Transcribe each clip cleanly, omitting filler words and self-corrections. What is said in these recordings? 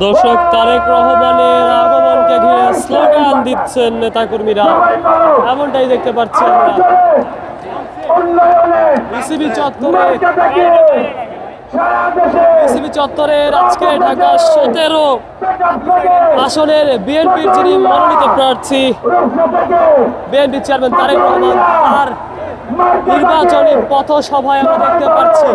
দর্শক তারেক রহমানের আগমনকে ঘিরে স্লোগান দিচ্ছেন নেতাকর্মীরা, এমনটাই দেখতে পাচ্ছি আমরা বিসিবি চত্বরের আজকে ঢাকা 17 আসনের বিএনপির যিনি মনোনীত প্রার্থী বিএনপি চেয়ারম্যান তারেক রহমান, তার নির্বাচনী পথসভায় আমরা দেখতে পাচ্ছি।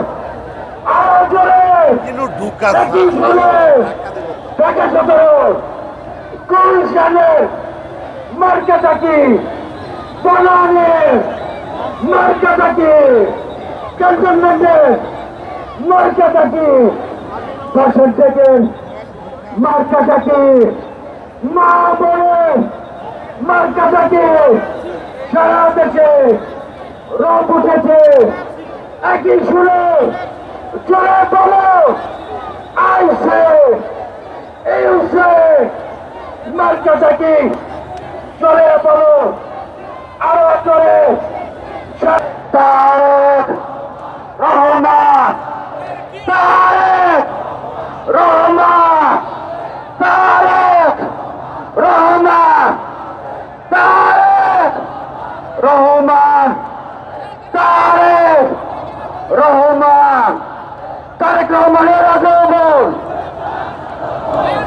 সারা দেশে রব উঠেছে একই সুরে চলে বলো আইসে এই মার্কাটা কি চলে বলো আরো চলে তারেক রহমান, তারেক রহমান, তারেক রহমান, তারেক রহমান, তারেক রহমান, তারেক রহমানের আগমন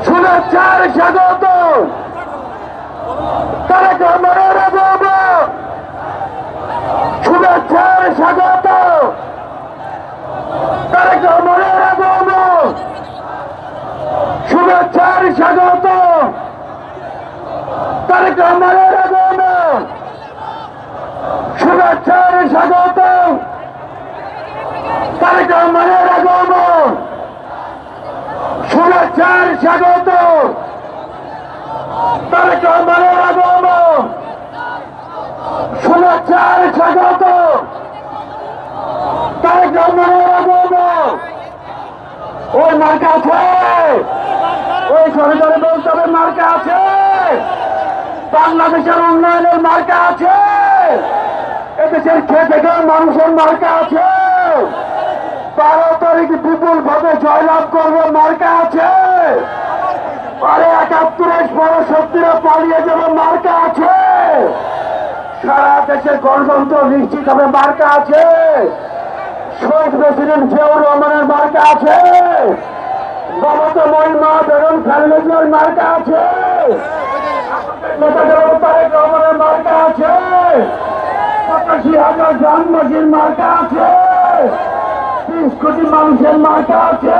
শুভেচ্ছার স্বাগত। তারেক রহমানের আগমন শুভেচ্ছার স্বাগত। তারেক রহমানের আগমন শুভেচ্ছার স্বাগত। তারেক রহমানের আগমন শুভেচ্ছার স্বাগত। তারেক রহমানের আগমন শুভেচ্ছার স্বাগত। তারেক রহমানের আগমন শুভেচ্ছার স্বাগত। তারেক রহমানের আগমন ওই মার্কা আছে, ওই সরকারে বলতে হবে মার্কা আছে, বাংলাদেশের উন্নয়নের মার্কা আছে, এদেশের খেটে খাওয়া মানুষের মার্কা আছে, 12 তারিখ বিপুল ভাবে জয়লাভ করবে মার্কা আছে, আরে 71 বড় শক্তিরা পালিয়ে যাবে মার্কা আছে, সারা দেশে গণতন্ত্র নিশ্চিত হবে মার্কা আছে, শহীদ প্রেসিডেন্ট জিয়াউর রহমানের মার্কা আছে, মমতা মহিমা বেগম খালেদা জিয়ার মার্কা আছে, তারেক রহমানের মার্কা আছে, 85,000 গ্রামবাসীর মার্কা আছে, 30 কোটি মানুষের মার্কা আছে।